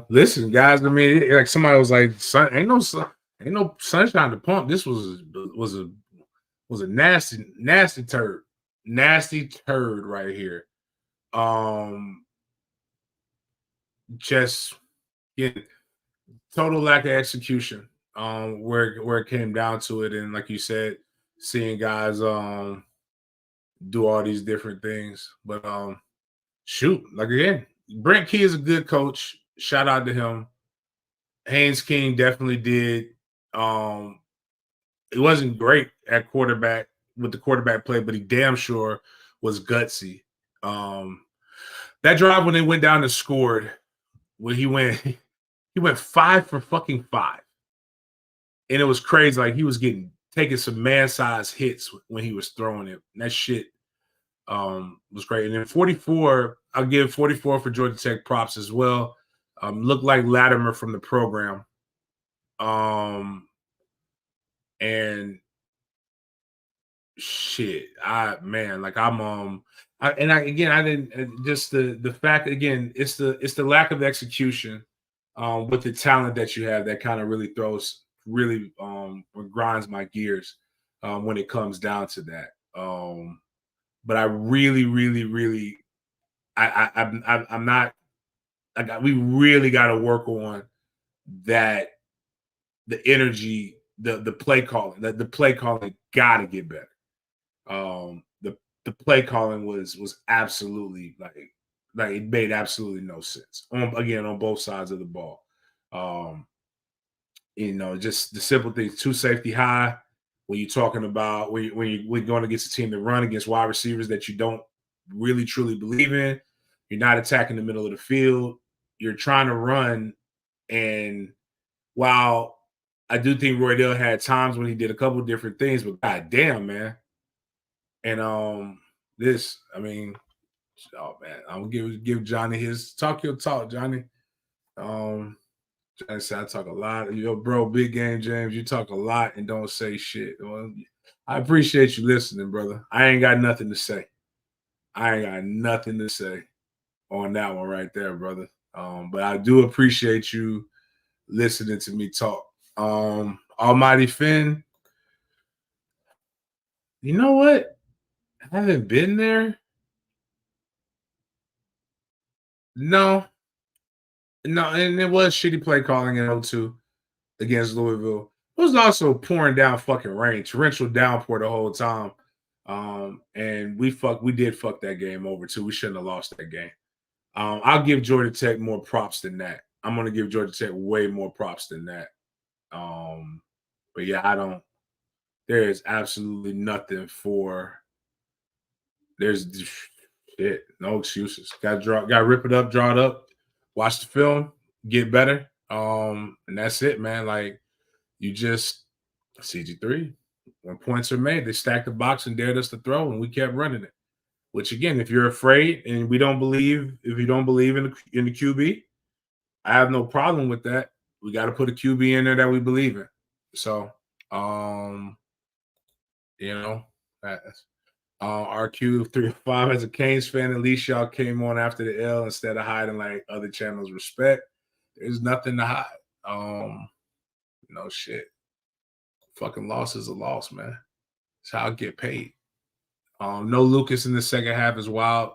Listen, guys. I mean, like somebody was like, ain't no sunshine to pump. This was a nasty turd right here. Just total lack of execution. Where it came down to it, and like you said, seeing guys do all these different things, but shoot, like again, Brent Key is a good coach. Shout out to him. Haynes King definitely did. It wasn't great at quarterback with the quarterback play, but he damn sure was gutsy. That drive when they went down and scored, when he went 5 for fucking 5. And it was crazy. Like he was taking some man-sized hits when he was throwing it. And that shit was great. And then 44, I'll give 44 for Georgia Tech props as well. Looked like Latimer from the program. And shit, I didn't just the fact again, it's the lack of execution with the talent that you have that kind of really grinds my gears when it comes down to that. But I really, really, really, I'm not. We really got to work on that. The energy, the play calling, the play calling got to get better. The play calling was absolutely like it made absolutely no sense. On both sides of the ball. Um, just the simple things. Two safety high. When you're talking about when you're going against a team that run against wide receivers that you don't really truly believe in, you're not attacking the middle of the field. You're trying to run, and while I do think Roy Dale had times when he did a couple of different things, but god damn, man. And this, I mean, oh man, I'm gonna give Johnny his talk your talk, Johnny. Um, Johnny said I talk a lot. Yo, bro, big game, James. You talk a lot and don't say shit. Well, I appreciate you listening, brother. I ain't got nothing to say. I ain't got nothing to say on that one right there, brother. But I do appreciate you listening to me talk. Almighty Finn, you know what? I haven't been there. No, no, and it was shitty play calling in 02 against Louisville. It was also pouring down fucking rain, torrential downpour the whole time. And we did fuck that game over too. We shouldn't have lost that game. I'll give Georgia Tech more props than that. I'm gonna give Georgia Tech way more props than that. But yeah, I don't. There is absolutely nothing for. There's shit, no excuses. Got to rip it up, draw it up, watch the film, get better. And that's it, man. Like you just CG3. When points are made, they stacked the box and dared us to throw, and we kept running it. Which again, if you're afraid and we don't believe, if you don't believe in the QB, I have no problem with that. We got to put a QB in there that we believe in. So, you know, that's RQ35 as a Canes fan, at least y'all came on after the L instead of hiding like other channels. Respect. There's nothing to hide. No shit. Fucking loss is a loss, man. It's how I get paid. No Lucas in the second half is wild.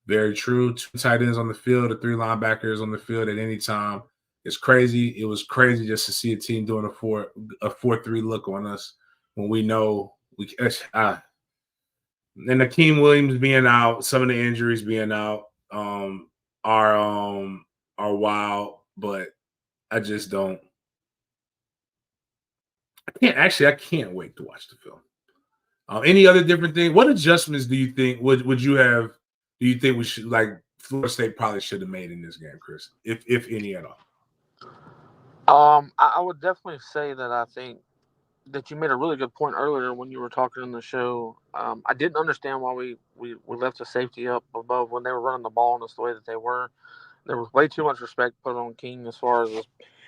Very true. 2 tight ends on the field, the 3 linebackers on the field at any time. It's crazy. It was crazy just to see a team doing a 4-3 look on us when we know we and Akeem Williams being out, some of the injuries being out, are wild, but I just don't. I can't wait to watch the film. Any other different thing? What adjustments do you think would you have? Do you think we should like Florida State probably should have made in this game, Chris, if any at all? I would definitely say that I think that you made a really good point earlier when you were talking on the show. I didn't understand why we left the safety up above when they were running the ball in the way that they were. There was way too much respect put on King as far as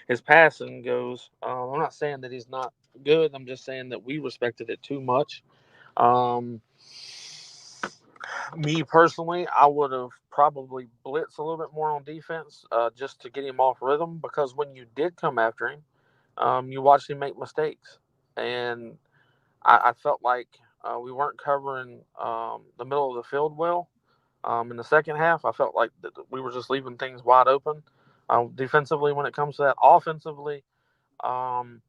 his passing goes. I'm not saying that he's not good. I'm just saying that we respected it too much. Um, Me personally, I would have probably blitzed a little bit more on defense just to get him off rhythm because when you did come after him, you watched him make mistakes. And I felt like we weren't covering the middle of the field well. In the second half, I felt like we were just leaving things wide open. Defensively, when it comes to that, offensively, um,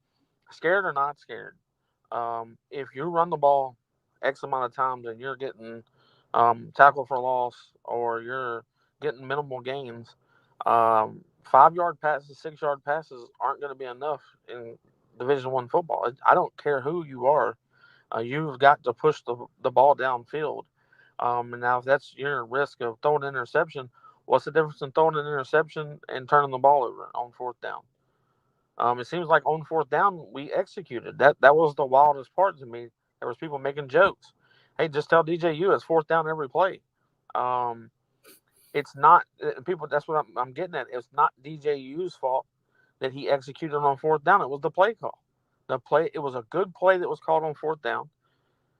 scared or not scared, if you run the ball X amount of times and you're getting tackle for loss or you're getting minimal gains, 5 yard passes, 6 yard passes aren't going to be enough in Division One football. I don't care who you are. You've got to push the ball downfield. And now, if that's your risk of throwing an interception, what's the difference in throwing an interception and turning the ball over on fourth down? It seems like on fourth down we executed. That was the wildest part to me. There was people making jokes. Hey, just tell DJU it's fourth down every play. Um, it's not people. That's what I'm getting at. It's not DJU's fault that he executed on fourth down. It was the play call. The play. It was a good play that was called on fourth down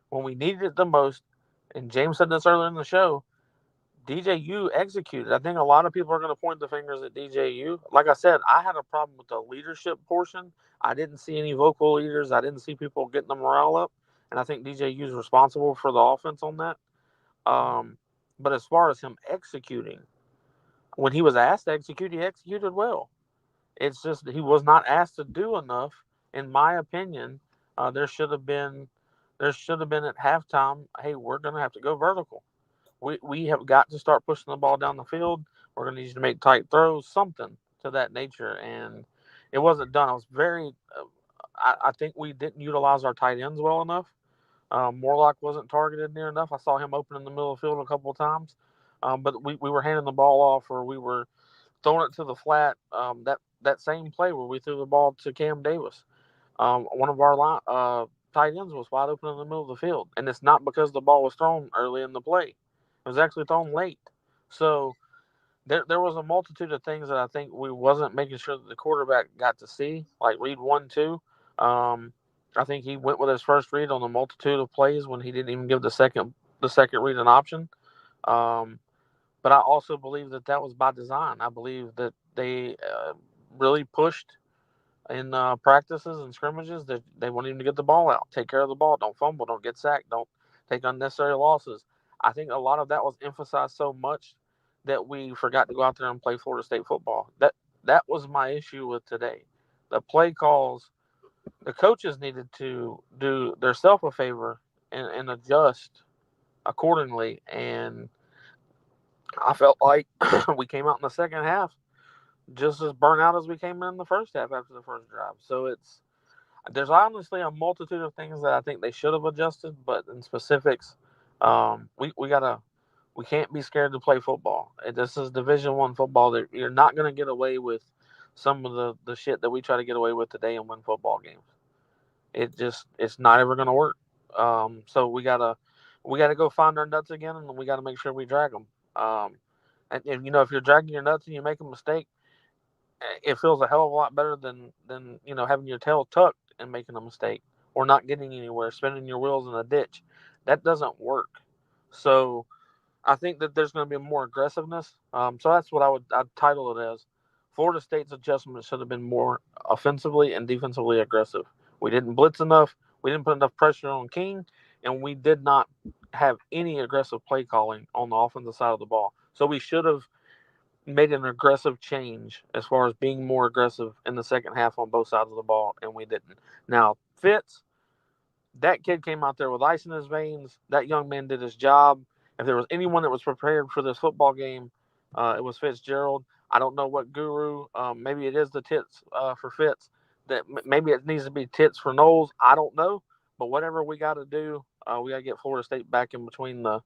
when we needed it the most. And James said this earlier in the show. DJU executed. I think a lot of people are going to point the fingers at DJU. Like I said, I had a problem with the leadership portion. I didn't see any vocal leaders. I didn't see people getting the morale up. And I think DJU is responsible for the offense on that. But as far as him executing, when he was asked to execute, he executed well. It's just he was not asked to do enough, in my opinion. There should have been at halftime. Hey, we're going to have to go vertical. We have got to start pushing the ball down the field. We're going to need you to make tight throws, something to that nature. And it wasn't done. I was very. I think we didn't utilize our tight ends well enough. Morlock wasn't targeted near enough. I saw him open in the middle of the field a couple of times, but we were handing the ball off, or we were throwing it to the flat. That same play where we threw the ball to Cam Davis, one of our tight ends was wide open in the middle of the field, and it's not because the ball was thrown early in the play. It was actually thrown late. So there was a multitude of things that I think we wasn't making sure that the quarterback got to see, like read 1-2. I think he went with his first read on the multitude of plays when he didn't even give the second read an option. But I also believe that was by design. I believe that they really pushed in practices and scrimmages that they want him to get the ball out, take care of the ball, don't fumble, don't get sacked, don't take unnecessary losses. I think a lot of that was emphasized so much that we forgot to go out there and play Florida State football. That was my issue with today. The play calls, the coaches needed to do themselves a favor and adjust accordingly. And I felt like we came out in the second half just as burnt out as we came in the first half after the first drive. So there's honestly a multitude of things that I think they should have adjusted, but in specifics, we can't be scared to play football. This is Division I football. That you're not going to get away with some of the shit that we try to get away with today and win football games. It's not ever going to work. So we gotta go find our nuts again, and we got to make sure we drag them. And if you're dragging your nuts and you make a mistake, it feels a hell of a lot better than having your tail tucked and making a mistake or not getting anywhere, spinning your wheels in a ditch. That doesn't work. So I think that there's going to be more aggressiveness. So that's what I'd title it as. Florida State's adjustment should have been more offensively and defensively aggressive. We didn't blitz enough. We didn't put enough pressure on King, and we did not have any aggressive play calling on the offensive side of the ball. So we should have made an aggressive change as far as being more aggressive in the second half on both sides of the ball, and we didn't. Now, Fitz, that kid came out there with ice in his veins. That young man did his job. If there was anyone that was prepared for this football game, it was Fitzgerald. I don't know what guru. Maybe it is the tits for Fitz. That maybe it needs to be tits for Knowles. I don't know. But whatever we got to do, we got to get Florida State back in between the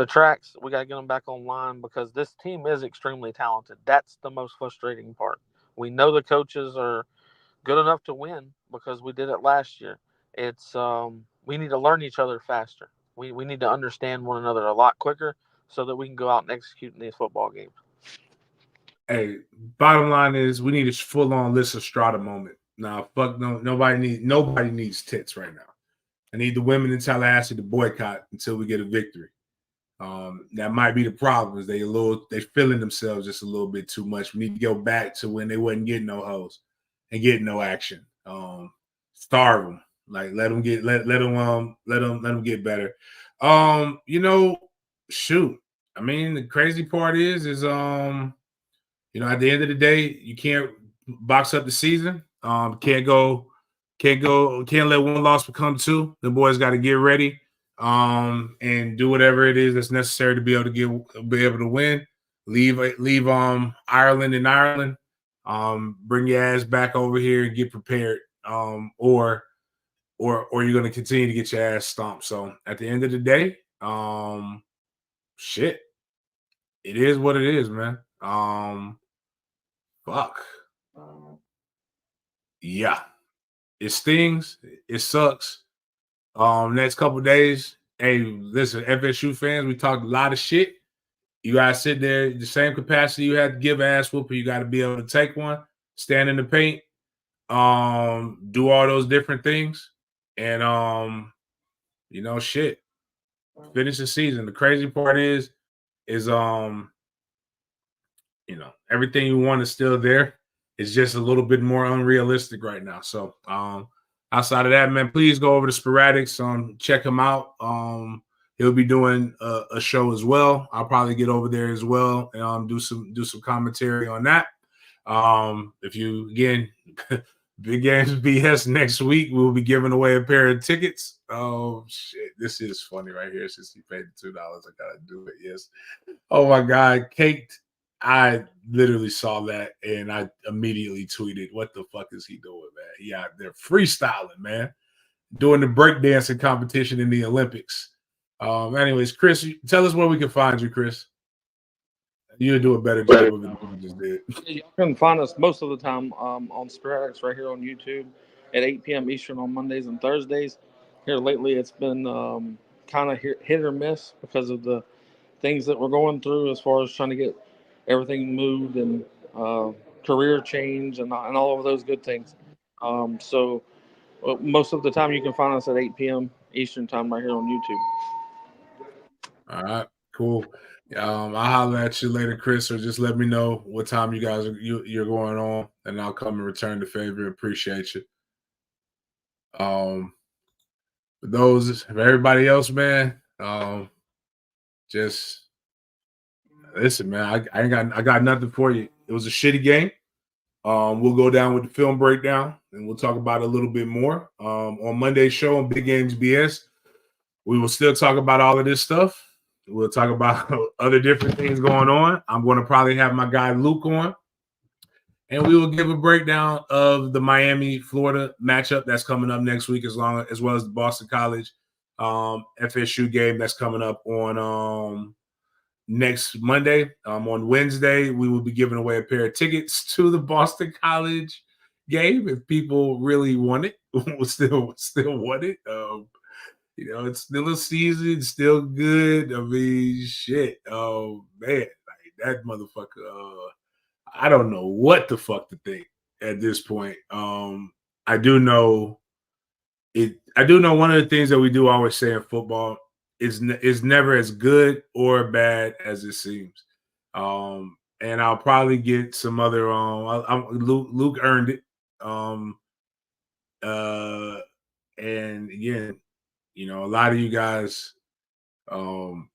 tracks. We got to get them back online because this team is extremely talented. That's the most frustrating part. We know the coaches are good enough to win because we did it last year. It's we need to learn each other faster. We need to understand one another a lot quicker so that we can go out and execute in these football games. Hey, bottom line is we need a full on Lissa Strata moment. Now, fuck no, nobody needs tits right now. I need the women in Tallahassee to boycott until we get a victory. That might be the problem. Is they feeling themselves just a little bit too much. We need to go back to when they wasn't getting no hoes and getting no action. Starve them, like let them get better. Shoot. I mean, the crazy part is at the end of the day, you can't box up the season. Can't let one loss become two. The boys got to get ready. And do whatever it is that's necessary to be able to win. Leave Ireland in Ireland. Bring your ass back over here and get prepared. Or you're gonna continue to get your ass stomped. So at the end of the day, shit, it is what it is, man. Fuck. Yeah, it stings. It sucks. Next couple days, hey, listen, FSU fans, we talked a lot of shit. You gotta sit there the same capacity you had to give ass whooping. You got to be able to take one, stand in the paint, do all those different things, and shit, finish the season. The crazy part is everything you want is still there. It's just a little bit more unrealistic right now. So outside of that, man, please go over to Sporadics, check him out. He'll be doing a show as well. I'll probably get over there as well and do some commentary on that. If you again Big Games BS next week, we'll be giving away a pair of tickets. Oh shit, this is funny right here. Since he paid the $2, I gotta do it. Yes. Oh my God, Kate. I literally saw that and I immediately tweeted, "What the fuck is he doing, man? He out there freestyling, man, doing the breakdancing competition in the Olympics." Anyways, Chris, tell us where we can find you, Chris. You'll do a better job of it than you just did. You can find us most of the time on Sporadics right here on YouTube at 8 p.m. Eastern on Mondays and Thursdays. Here lately, it's been kind of hit or miss because of the things that we're going through as far as trying to get everything moved and career change and all of those good things. So most of the time you can find us at 8 p.m. Eastern time right here on YouTube. All right, cool. I'll holler at you later, Chris, or just let me know what time you guys you're going on, and I'll come and return the favor. Appreciate you. For everybody else, man, just listen, man. I got nothing for you. It was a shitty game. We'll go down with the film breakdown, and we'll talk about it a little bit more on Monday's show on Big Games BS. We will still talk about all of this stuff. We'll talk about other different things going on. I'm going to probably have my guy Luke on, and we will give a breakdown of the Miami-Florida matchup that's coming up next week, as well as the Boston College FSU game that's coming up on next Monday. On Wednesday, we will be giving away a pair of tickets to the Boston College game if people really want it. We'll still want it. It's still a season, still good. I mean, shit. Oh man, like that motherfucker. I don't know what the fuck to think at this point. I do know one of the things that we do always say in football is never as good or bad as it seems. And I'll probably get some other. Luke earned it. And again, a lot of you guys, I don't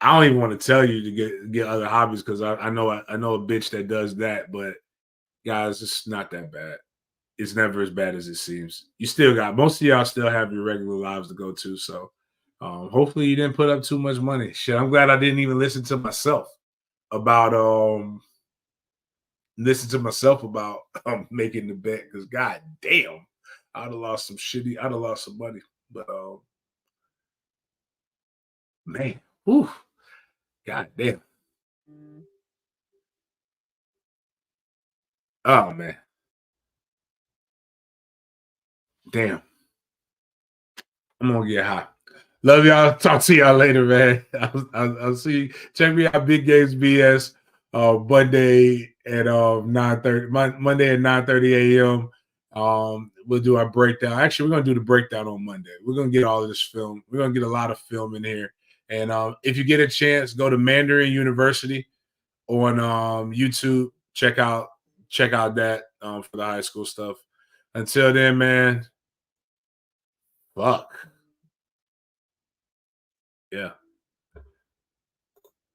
even want to tell you to get other hobbies because I know a bitch that does that, but guys, it's not that bad. It's never as bad as it seems. You still got most of y'all still have your regular lives to go to, so hopefully you didn't put up too much money. Shit, I'm glad I didn't even listen to myself about making the bet because god damn, I'd have lost some money, but man, whew, god damn. Oh man. Damn. I'm gonna get high. Love y'all. Talk to y'all later, man. I'll see you. Check me out, Big Games BS, Monday at 9:30. Monday at 9:30 a.m. We'll do our breakdown. Actually, we're gonna do the breakdown on Monday. We're gonna get all of this film. We're gonna get a lot of film in here. And if you get a chance, go to Mandarin University on YouTube. Check out that for the high school stuff. Until then, man. Fuck. Yeah.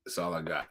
That's all I got.